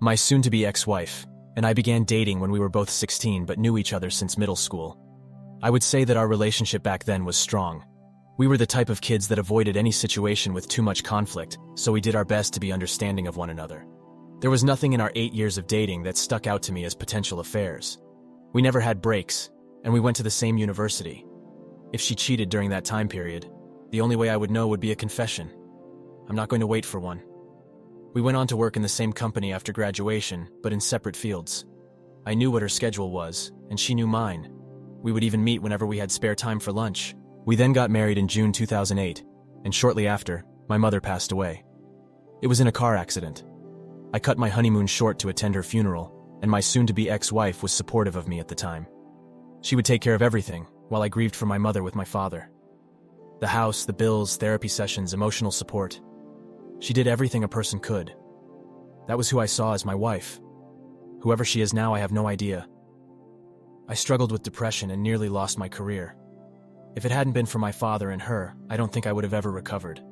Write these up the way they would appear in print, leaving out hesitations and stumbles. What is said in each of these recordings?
my soon-to-be ex-wife, and I began dating when we were both 16 but knew each other since middle school. I would say that our relationship back then was strong. We were the type of kids that avoided any situation with too much conflict, so we did our best to be understanding of one another. There was nothing in our 8 years of dating that stuck out to me as potential affairs. We never had breaks, and we went to the same university. If she cheated during that time period, the only way I would know would be a confession. I'm not going to wait for one. We went on to work in the same company after graduation, but in separate fields. I knew what her schedule was, and she knew mine. We would even meet whenever we had spare time for lunch. We then got married in June 2008, and shortly after, my mother passed away. It was in a car accident. I cut my honeymoon short to attend her funeral, and my soon-to-be ex-wife was supportive of me at the time. She would take care of everything, while I grieved for my mother with my father. The house, the bills, therapy sessions, emotional support. She did everything a person could. That was who I saw as my wife. Whoever she is now, I have no idea. I struggled with depression and nearly lost my career. If it hadn't been for my father and her, I don't think I would have ever recovered.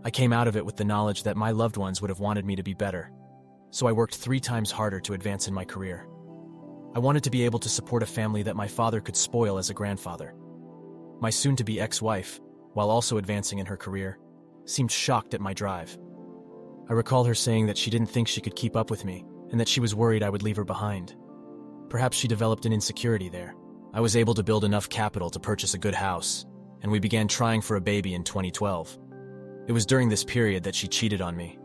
I came out of it with the knowledge that my loved ones would have wanted me to be better. So I worked 3 times harder to advance in my career. I wanted to be able to support a family that my father could spoil as a grandfather. My soon-to-be ex-wife, while also advancing in her career, seemed shocked at my drive. I recall her saying that she didn't think she could keep up with me, and that she was worried I would leave her behind. Perhaps she developed an insecurity there. I was able to build enough capital to purchase a good house, and we began trying for a baby in 2012. It was during this period that she cheated on me.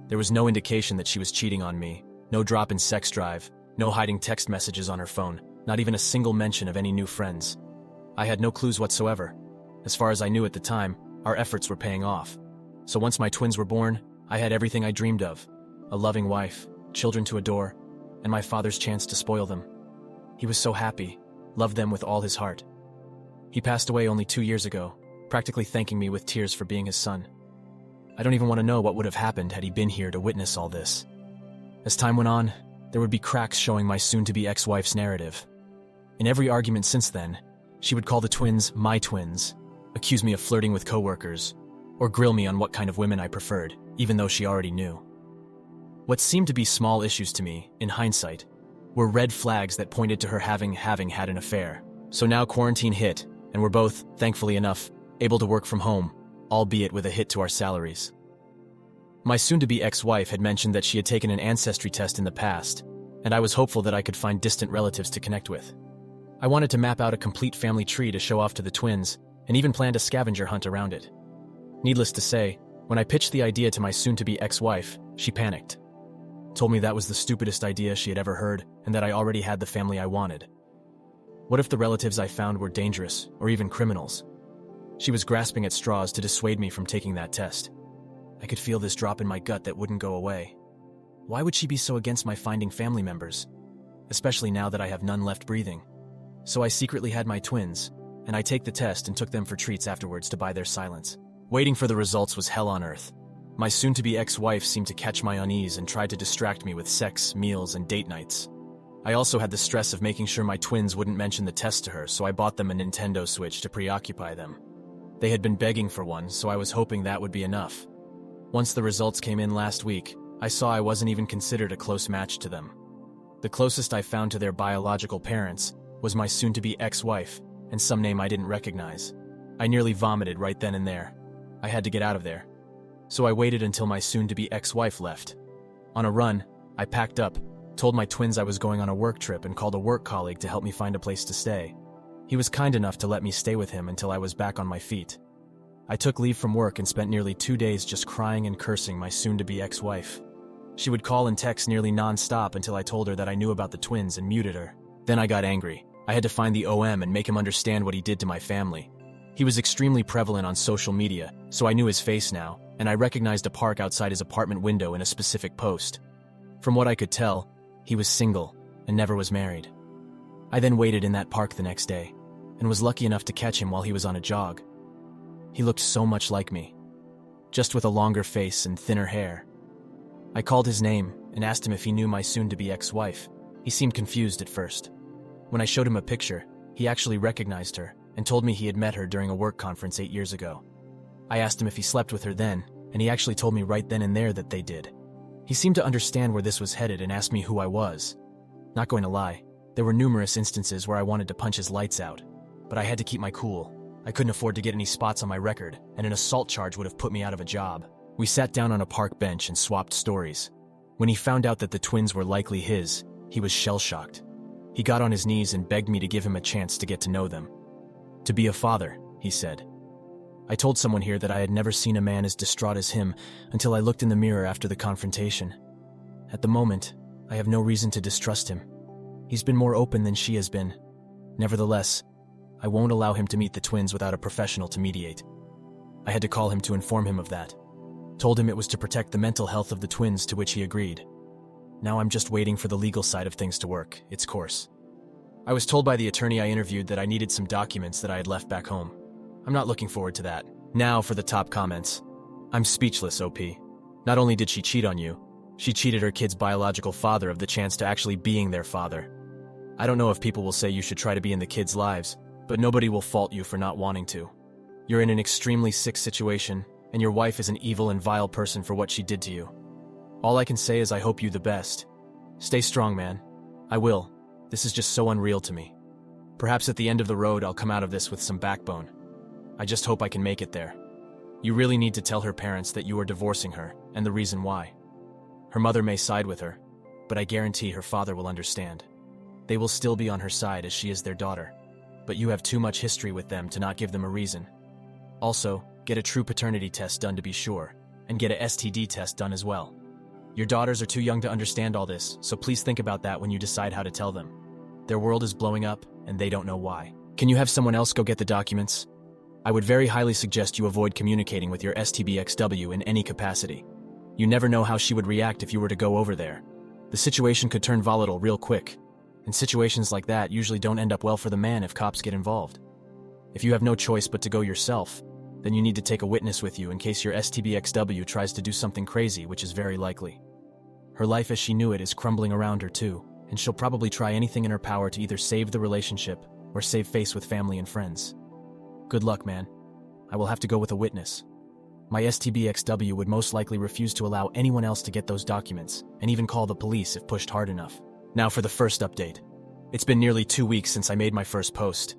There was no indication that she was cheating on me, no drop in sex drive, no hiding text messages on her phone, not even a single mention of any new friends. I had no clues whatsoever. As far as I knew at the time, our efforts were paying off. So once my twins were born, I had everything I dreamed of: a loving wife, children to adore, and my father's chance to spoil them. He was so happy, loved them with all his heart. He passed away only 2 years ago, practically thanking me with tears for being his son. I don't even want to know what would have happened had he been here to witness all this. As time went on, there would be cracks showing my soon-to-be ex-wife's narrative. In every argument since then, she would call the twins my twins, accuse me of flirting with coworkers, or grill me on what kind of women I preferred, even though she already knew. What seemed to be small issues to me, in hindsight, were red flags that pointed to her having had an affair. So now quarantine hit, and we're both, thankfully enough, able to work from home, albeit with a hit to our salaries. My soon-to-be ex-wife had mentioned that she had taken an ancestry test in the past, and I was hopeful that I could find distant relatives to connect with. I wanted to map out a complete family tree to show off to the twins, and even planned a scavenger hunt around it. Needless to say, when I pitched the idea to my soon-to-be ex-wife, she panicked. Told me that was the stupidest idea she had ever heard, and that I already had the family I wanted. What if the relatives I found were dangerous, or even criminals? She was grasping at straws to dissuade me from taking that test. I could feel this drop in my gut that wouldn't go away. Why would she be so against my finding family members? Especially now that I have none left breathing. So I secretly had my twins, and I take the test and took them for treats afterwards to buy their silence. Waiting for the results was hell on earth. My soon-to-be ex-wife seemed to catch my unease and tried to distract me with sex, meals, and date nights. I also had the stress of making sure my twins wouldn't mention the test to her, so I bought them a Nintendo Switch to preoccupy them. They had been begging for one, so I was hoping that would be enough. Once the results came in last week, I saw I wasn't even considered a close match to them. The closest I found to their biological parents was my soon-to-be ex-wife, and some name I didn't recognize. I nearly vomited right then and there. I had to get out of there. So I waited until my soon-to-be ex-wife left. On a run, I packed up, told my twins I was going on a work trip, and called a work colleague to help me find a place to stay. He was kind enough to let me stay with him until I was back on my feet. I took leave from work and spent nearly 2 days just crying and cursing my soon-to-be ex-wife. She would call and text nearly non-stop until I told her that I knew about the twins and muted her. Then I got angry. I had to find the OM and make him understand what he did to my family. He was extremely prevalent on social media, so I knew his face now, and I recognized a park outside his apartment window in a specific post. From what I could tell, he was single and never was married. I then waited in that park the next day, and was lucky enough to catch him while he was on a jog. He looked so much like me, just with a longer face and thinner hair. I called his name and asked him if he knew my soon-to-be ex-wife. He seemed confused at first. When I showed him a picture, he actually recognized her and told me he had met her during a work conference 8 years ago. I asked him if he slept with her then, and he actually told me right then and there that they did. He seemed to understand where this was headed and asked me who I was. Not going to lie, there were numerous instances where I wanted to punch his lights out, but I had to keep my cool. I couldn't afford to get any spots on my record, and an assault charge would have put me out of a job. We sat down on a park bench and swapped stories. When he found out that the twins were likely his, he was shell-shocked. He got on his knees and begged me to give him a chance to get to know them. To be a father, he said. I told someone here that I had never seen a man as distraught as him until I looked in the mirror after the confrontation. At the moment, I have no reason to distrust him. He's been more open than she has been. Nevertheless, I won't allow him to meet the twins without a professional to mediate. I had to call him to inform him of that. Told him it was to protect the mental health of the twins, to which he agreed. Now I'm just waiting for the legal side of things to work its course. I was told by the attorney I interviewed that I needed some documents that I had left back home. I'm not looking forward to that. Now for the top comments. I'm speechless, OP. Not only did she cheat on you, she cheated her kid's biological father of the chance to actually being their father. I don't know if people will say you should try to be in the kids' lives, but nobody will fault you for not wanting to. You're in an extremely sick situation, and your wife is an evil and vile person for what she did to you. All I can say is I hope you the best. Stay strong, man. I will. This is just so unreal to me. Perhaps at the end of the road I'll come out of this with some backbone. I just hope I can make it there. You really need to tell her parents that you are divorcing her, and the reason why. Her mother may side with her, but I guarantee her father will understand. They will still be on her side as she is their daughter, but you have too much history with them to not give them a reason. Also, get a true paternity test done to be sure, and get a STD test done as well. Your daughters are too young to understand all this, so please think about that when you decide how to tell them. Their world is blowing up, and they don't know why. Can you have someone else go get the documents? I would very highly suggest you avoid communicating with your STBXW in any capacity. You never know how she would react if you were to go over there. The situation could turn volatile real quick, and situations like that usually don't end up well for the man if cops get involved. If you have no choice but to go yourself, then you need to take a witness with you in case your STBXW tries to do something crazy, which is very likely. Her life as she knew it is crumbling around her too, and she'll probably try anything in her power to either save the relationship or save face with family and friends. Good luck, man. I will have to go with a witness. My STBXW would most likely refuse to allow anyone else to get those documents, and even call the police if pushed hard enough. Now for the first update. It's been nearly 2 weeks since I made my first post.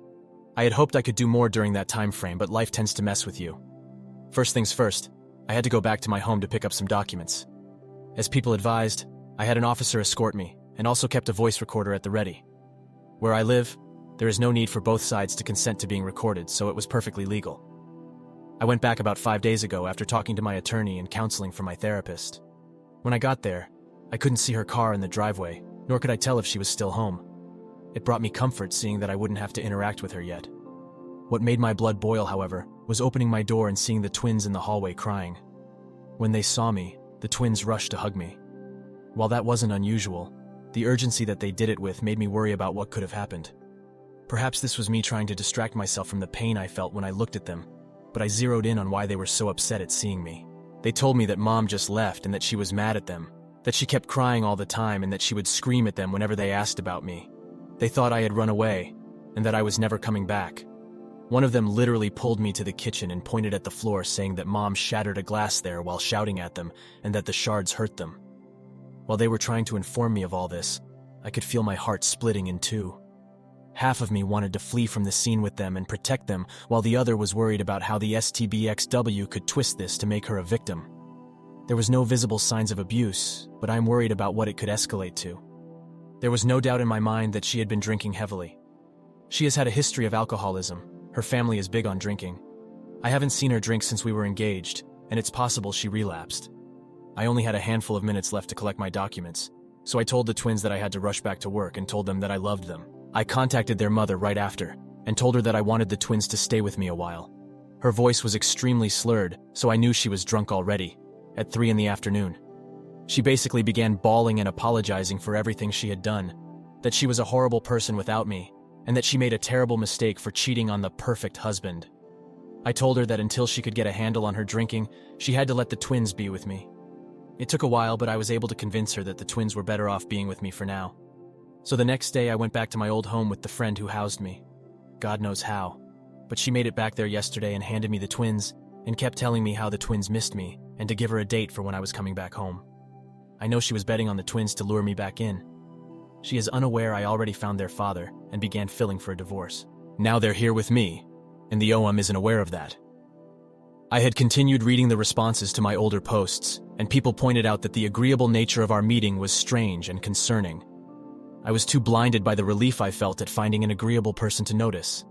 I had hoped I could do more during that time frame, but life tends to mess with you. First things first, I had to go back to my home to pick up some documents. As people advised, I had an officer escort me, and also kept a voice recorder at the ready. Where I live, there is no need for both sides to consent to being recorded, so it was perfectly legal. I went back about 5 days ago after talking to my attorney and counseling from my therapist. When I got there, I couldn't see her car in the driveway, nor could I tell if she was still home. It brought me comfort seeing that I wouldn't have to interact with her yet. What made my blood boil, however, was opening my door and seeing the twins in the hallway crying. When they saw me, the twins rushed to hug me. While that wasn't unusual, the urgency that they did it with made me worry about what could have happened. Perhaps this was me trying to distract myself from the pain I felt when I looked at them, but I zeroed in on why they were so upset at seeing me. They told me that Mom just left and that she was mad at them, that she kept crying all the time and that she would scream at them whenever they asked about me. They thought I had run away, and that I was never coming back. One of them literally pulled me to the kitchen and pointed at the floor, saying that Mom shattered a glass there while shouting at them and that the shards hurt them. While they were trying to inform me of all this, I could feel my heart splitting in two. Half of me wanted to flee from the scene with them and protect them, while the other was worried about how the STBXW could twist this to make her a victim. There was no visible signs of abuse, but I'm worried about what it could escalate to. There was no doubt in my mind that she had been drinking heavily. She has had a history of alcoholism. Her family is big on drinking. I haven't seen her drink since we were engaged, and it's possible she relapsed. I only had a handful of minutes left to collect my documents, so I told the twins that I had to rush back to work and told them that I loved them. I contacted their mother right after, and told her that I wanted the twins to stay with me a while. Her voice was extremely slurred, so I knew she was drunk already, at 3 in the afternoon. She basically began bawling and apologizing for everything she had done, that she was a horrible person without me, and that she made a terrible mistake for cheating on the perfect husband. I told her that until she could get a handle on her drinking, she had to let the twins be with me. It took a while, but I was able to convince her that the twins were better off being with me for now. So the next day I went back to my old home with the friend who housed me. God knows how, but she made it back there yesterday and handed me the twins, and kept telling me how the twins missed me, and to give her a date for when I was coming back home. I know she was betting on the twins to lure me back in. She is unaware I already found their father and began filing for a divorce. Now they're here with me, and the OM isn't aware of that. I had continued reading the responses to my older posts, and people pointed out that the agreeable nature of our meeting was strange and concerning. I was too blinded by the relief I felt at finding an agreeable person to notice.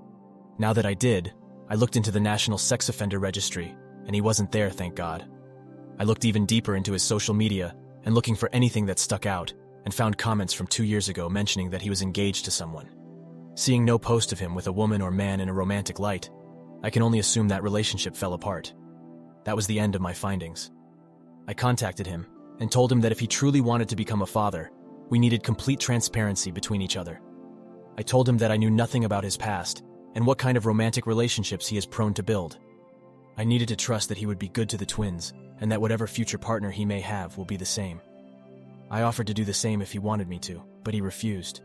Now that I did, I looked into the National Sex Offender Registry, and he wasn't there, thank God. I looked even deeper into his social media, and looking for anything that stuck out, and found comments from 2 years ago mentioning that he was engaged to someone. Seeing no post of him with a woman or man in a romantic light, I can only assume that relationship fell apart. That was the end of my findings. I contacted him and told him that if he truly wanted to become a father, we needed complete transparency between each other. I told him that I knew nothing about his past and what kind of romantic relationships he is prone to build. I needed to trust that he would be good to the twins and that whatever future partner he may have will be the same. I offered to do the same if he wanted me to, but he refused.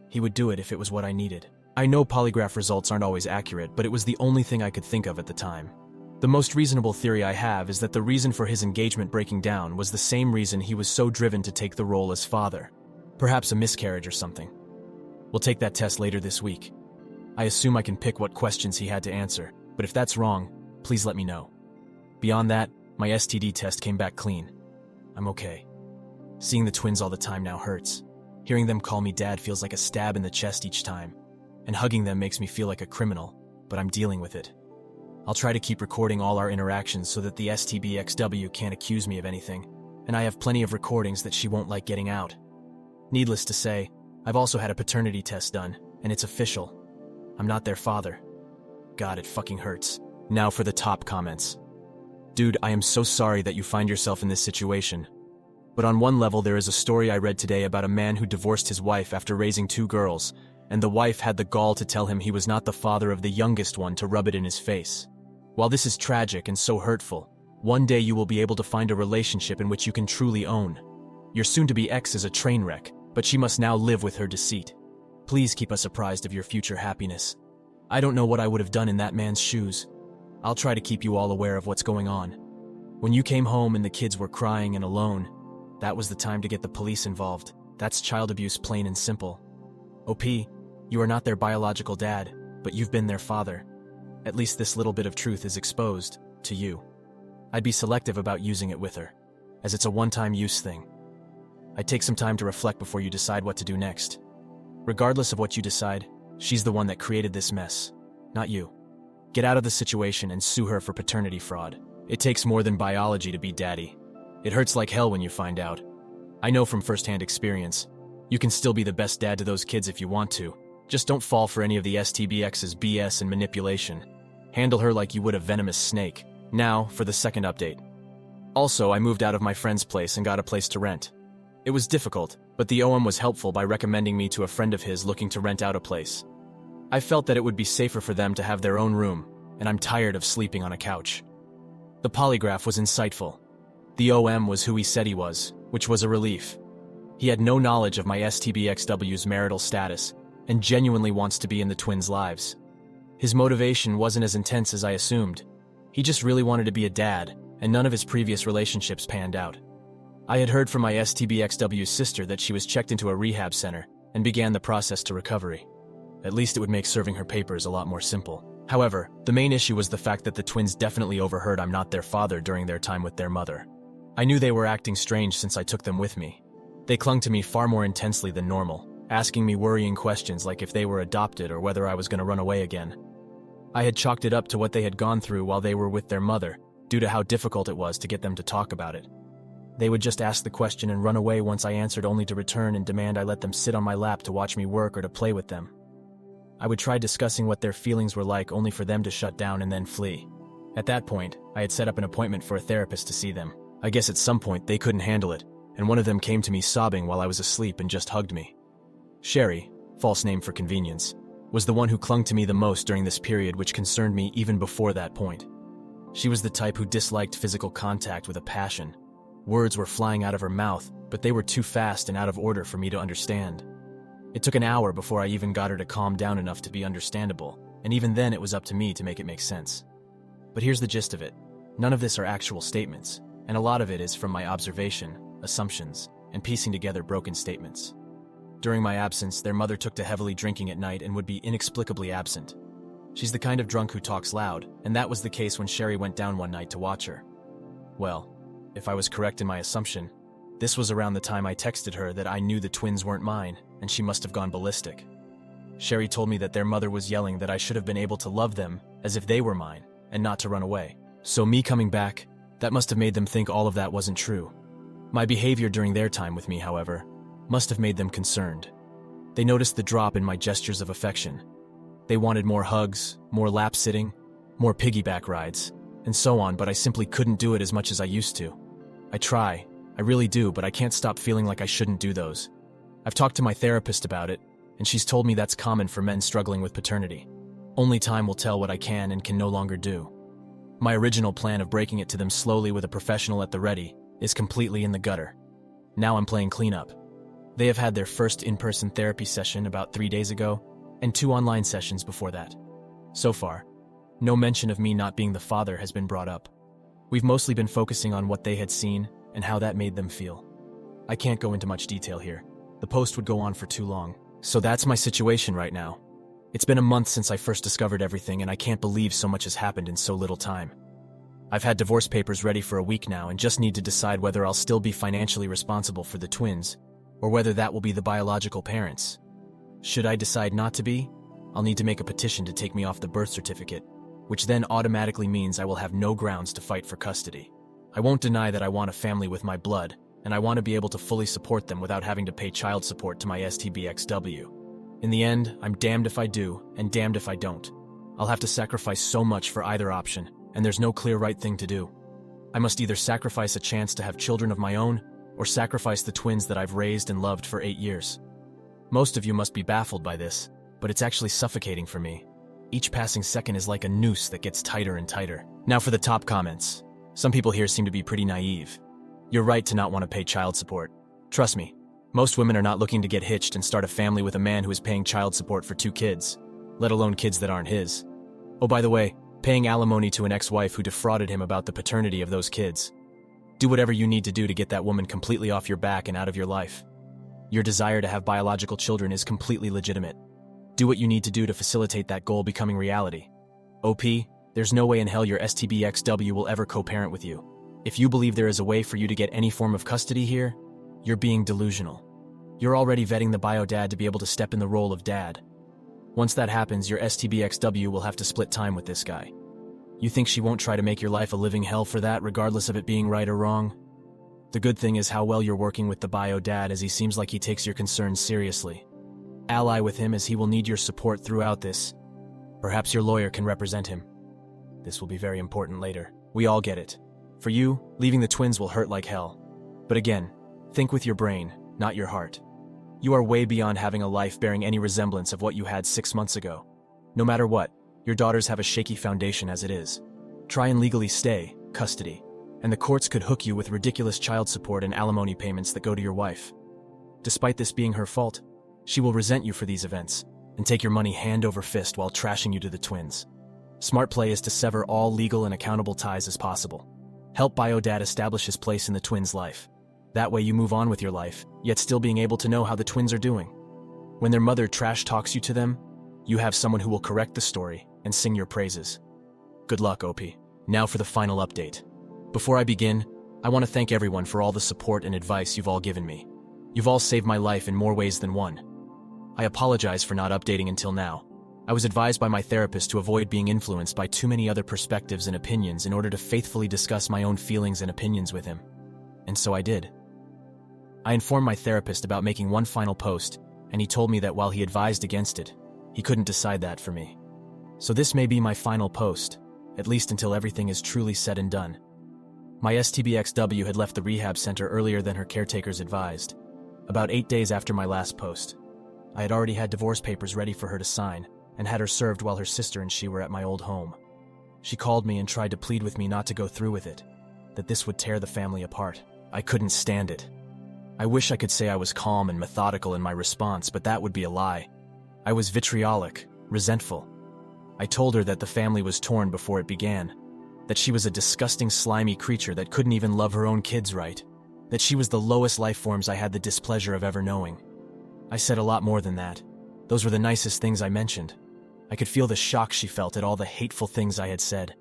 He would do it if it was what I needed. I know polygraph results aren't always accurate, but it was the only thing I could think of at the time. The most reasonable theory I have is that the reason for his engagement breaking down was the same reason he was so driven to take the role as father. Perhaps a miscarriage or something. We'll take that test later this week. I assume I can pick what questions he had to answer, but if that's wrong, please let me know. Beyond that, my STD test came back clean. I'm okay. Seeing the twins all the time now hurts. Hearing them call me dad feels like a stab in the chest each time. And hugging them makes me feel like a criminal, but I'm dealing with it. I'll try to keep recording all our interactions so that the STBXW can't accuse me of anything, and I have plenty of recordings that she won't like getting out. Needless to say, I've also had a paternity test done, and it's official. I'm not their father. God, it fucking hurts. Now for the top comments. Dude, I am so sorry that you find yourself in this situation. But on one level, there is a story I read today about a man who divorced his wife after raising 2 girls, and the wife had the gall to tell him he was not the father of the youngest one to rub it in his face. While this is tragic and so hurtful, one day you will be able to find a relationship in which you can truly own. Your soon-to-be ex is a train wreck, but she must now live with her deceit. Please keep us apprised of your future happiness. I don't know what I would have done in that man's shoes. I'll try to keep you all aware of what's going on. When you came home and the kids were crying and alone, that was the time to get the police involved. That's child abuse, plain and simple. OP, you are not their biological dad, but you've been their father. At least this little bit of truth is exposed to you. I'd be selective about using it with her, as it's a one-time use thing. I'd take some time to reflect before you decide what to do next. Regardless of what you decide, she's the one that created this mess, not you. Get out of the situation and sue her for paternity fraud. It takes more than biology to be daddy. It hurts like hell when you find out. I know from first-hand experience. You can still be the best dad to those kids if you want to. Just don't fall for any of the STBX's BS and manipulation. Handle her like you would a venomous snake. Now, for the second update. Also, I moved out of my friend's place and got a place to rent. It was difficult, but the OM was helpful by recommending me to a friend of his looking to rent out a place. I felt that it would be safer for them to have their own room, and I'm tired of sleeping on a couch. The polygraph was insightful. The OM was who he said he was, which was a relief. He had no knowledge of my STBXW's marital status, and genuinely wants to be in the twins' lives. His motivation wasn't as intense as I assumed. He just really wanted to be a dad, and none of his previous relationships panned out. I had heard from my STBXW's sister that she was checked into a rehab center and began the process to recovery. At least it would make serving her papers a lot more simple. However, the main issue was the fact that the twins definitely overheard I'm not their father during their time with their mother. I knew they were acting strange since I took them with me. They clung to me far more intensely than normal, asking me worrying questions like if they were adopted or whether I was going to run away again. I had chalked it up to what they had gone through while they were with their mother, due to how difficult it was to get them to talk about it. They would just ask the question and run away once I answered, only to return and demand I let them sit on my lap to watch me work or to play with them. I would try discussing what their feelings were like only for them to shut down and then flee. At that point, I had set up an appointment for a therapist to see them. I guess at some point they couldn't handle it, and one of them came to me sobbing while I was asleep and just hugged me. Sherry, false name for convenience, was the one who clung to me the most during this period, which concerned me even before that point. She was the type who disliked physical contact with a passion. Words were flying out of her mouth, but they were too fast and out of order for me to understand. It took an hour before I even got her to calm down enough to be understandable, and even then it was up to me to make it make sense. But here's the gist of it. None of this are actual statements, and a lot of it is from my observation. assumptions, and piecing together broken statements. During my absence, their mother took to heavily drinking at night and would be inexplicably absent. She's the kind of drunk who talks loud, and that was the case when Sherry went down one night to watch her. Well, if I was correct in my assumption, this was around the time I texted her that I knew the twins weren't mine, and she must have gone ballistic. Sherry told me that their mother was yelling that I should have been able to love them as if they were mine, and not to run away. So me coming back, that must have made them think all of that wasn't true. My behavior during their time with me, however, must have made them concerned. They noticed the drop in my gestures of affection. They wanted more hugs, more lap sitting, more piggyback rides, and so on, but I simply couldn't do it as much as I used to. I try, I really do, but I can't stop feeling like I shouldn't do those. I've talked to my therapist about it, and she's told me that's common for men struggling with paternity. Only time will tell what I can and can no longer do. My original plan of breaking it to them slowly with a professional at the ready is completely in the gutter. Now I'm playing cleanup. They have had their first in-person therapy session about 3 days ago, and 2 online sessions before that. So far, no mention of me not being the father has been brought up. We've mostly been focusing on what they had seen and how that made them feel. I can't go into much detail here. The post would go on for too long. So that's my situation right now. It's been a month since I first discovered everything, and I can't believe so much has happened in so little time. I've had divorce papers ready for a week now and just need to decide whether I'll still be financially responsible for the twins, or whether that will be the biological parents. Should I decide not to be, I'll need to make a petition to take me off the birth certificate, which then automatically means I will have no grounds to fight for custody. I won't deny that I want a family with my blood, and I want to be able to fully support them without having to pay child support to my STBXW. In the end, I'm damned if I do, and damned if I don't. I'll have to sacrifice so much for either option, and there's no clear right thing to do. I must either sacrifice a chance to have children of my own, or sacrifice the twins that I've raised and loved for 8 years. Most of you must be baffled by this, but it's actually suffocating for me. Each passing second is like a noose that gets tighter and tighter. Now for the top comments. Some people here seem to be pretty naive. You're right to not want to pay child support. Trust me, most women are not looking to get hitched and start a family with a man who is paying child support for 2 kids, let alone kids that aren't his. Oh, by the way, paying alimony to an ex-wife who defrauded him about the paternity of those kids. Do whatever you need to do to get that woman completely off your back and out of your life. Your desire to have biological children is completely legitimate. Do what you need to do to facilitate that goal becoming reality. OP, there's no way in hell your STBXW will ever co-parent with you. If you believe there is a way for you to get any form of custody here, you're being delusional. You're already vetting the bio dad to be able to step in the role of dad. Once that happens, your STBXW will have to split time with this guy. You think she won't try to make your life a living hell for that, regardless of it being right or wrong? The good thing is how well you're working with the bio dad, as he seems like he takes your concerns seriously. Ally with him, as he will need your support throughout this. Perhaps your lawyer can represent him. This will be very important later. We all get it. For you, leaving the twins will hurt like hell. But again, think with your brain, not your heart. You are way beyond having a life bearing any resemblance of what you had 6 months ago. No matter what, your daughters have a shaky foundation as it is. Try and legally stay, custody, and the courts could hook you with ridiculous child support and alimony payments that go to your wife. Despite this being her fault, she will resent you for these events and take your money hand over fist while trashing you to the twins. Smart play is to sever all legal and accountable ties as possible. Help Biodad establish his place in the twins' life. That way you move on with your life, yet still being able to know how the twins are doing. When their mother trash talks you to them, you have someone who will correct the story and sing your praises. Good luck, OP. Now for the final update. Before I begin, I want to thank everyone for all the support and advice you've all given me. You've all saved my life in more ways than one. I apologize for not updating until now. I was advised by my therapist to avoid being influenced by too many other perspectives and opinions in order to faithfully discuss my own feelings and opinions with him. And so I did. I informed my therapist about making one final post, and he told me that while he advised against it, he couldn't decide that for me. So this may be my final post, at least until everything is truly said and done. My STBXW had left the rehab center earlier than her caretakers advised, about 8 days after my last post. I had already had divorce papers ready for her to sign, and had her served while her sister and she were at my old home. She called me and tried to plead with me not to go through with it, that this would tear the family apart. I couldn't stand it. I wish I could say I was calm and methodical in my response, but that would be a lie. I was vitriolic, resentful. I told her that the family was torn before it began, that she was a disgusting, slimy creature that couldn't even love her own kids right. that she was the lowest life forms I had the displeasure of ever knowing. I said a lot more than that. Those were the nicest things I mentioned. I could feel the shock she felt at all the hateful things I had said.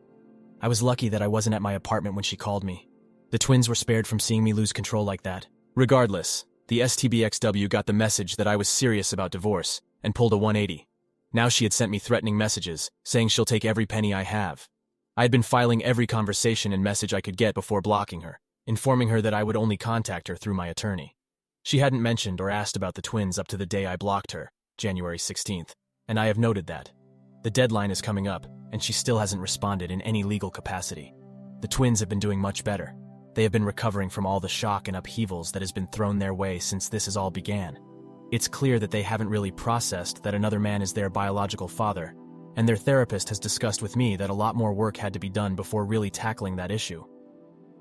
I was lucky that I wasn't at my apartment when she called me. The twins were spared from seeing me lose control like that. Regardless, the STBXW got the message that I was serious about divorce and pulled a 180. Now she had sent me threatening messages, saying she'll take every penny I have. I had been filing every conversation and message I could get before blocking her, informing her that I would only contact her through my attorney. She hadn't mentioned or asked about the twins up to the day I blocked her, January 16th, and I have noted that. The deadline is coming up, and she still hasn't responded in any legal capacity. The twins have been doing much better. They have been recovering from all the shock and upheavals that has been thrown their way since this has all began. It's clear that they haven't really processed that another man is their biological father, and their therapist has discussed with me that a lot more work had to be done before really tackling that issue.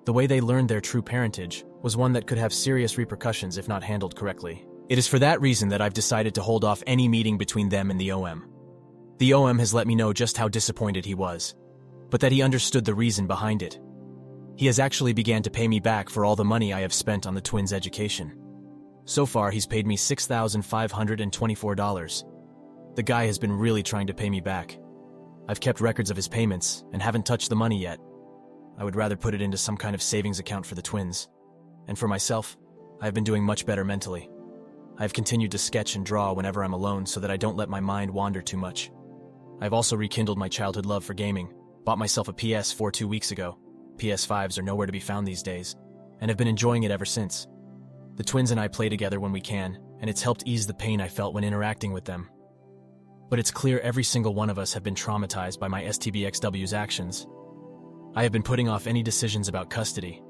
The way they learned their true parentage was one that could have serious repercussions if not handled correctly. It is for that reason that I've decided to hold off any meeting between them and the OM. The OM has let me know just how disappointed he was, but that he understood the reason behind it. He has actually began to pay me back for all the money I have spent on the twins' education. So far, he's paid me $6,524. The guy has been really trying to pay me back. I've kept records of his payments and haven't touched the money yet. I would rather put it into some kind of savings account for the twins. And for myself, I have been doing much better mentally. I have continued to sketch and draw whenever I'm alone so that I don't let my mind wander too much. I've also rekindled my childhood love for gaming, bought myself a PS4 2 weeks ago. PS5s are nowhere to be found these days, and have been enjoying it ever since. The twins and I play together when we can, and it's helped ease the pain I felt when interacting with them. But it's clear every single one of us have been traumatized by my STBXW's actions. I have been putting off any decisions about custody,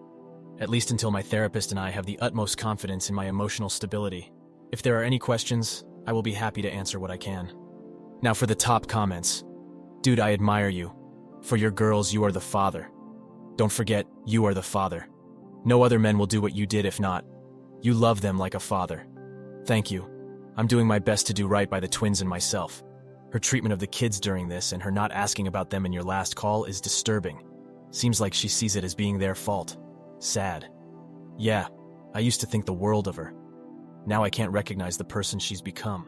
at least until my therapist and I have the utmost confidence in my emotional stability. If there are any questions, I will be happy to answer what I can. Now for the top comments. Dude, I admire you. For your girls, you are the father. Don't forget, you are the father. No other men will do what you did if not. You love them like a father. Thank you. I'm doing my best to do right by the twins and myself. Her treatment of the kids during this and her not asking about them in your last call is disturbing. Seems like she sees it as being their fault. Sad. Yeah, I used to think the world of her. Now I can't recognize the person she's become.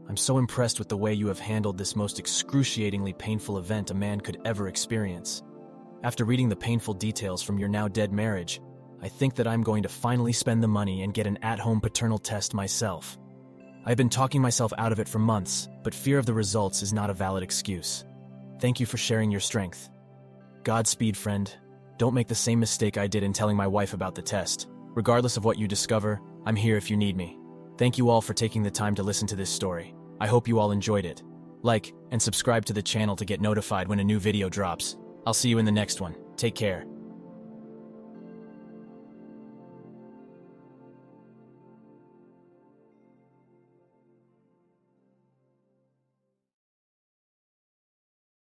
I'm so impressed with the way you have handled this most excruciatingly painful event a man could ever experience. After reading the painful details from your now dead marriage, I think that I'm going to finally spend the money and get an at-home paternal test myself. I've been talking myself out of it for months, but fear of the results is not a valid excuse. Thank you for sharing your strength. Godspeed, friend. Don't make the same mistake I did in telling my wife about the test. Regardless of what you discover, I'm here if you need me. Thank you all for taking the time to listen to this story. I hope you all enjoyed it. Like and subscribe to the channel to get notified when a new video drops. I'll see you in the next one. Take care.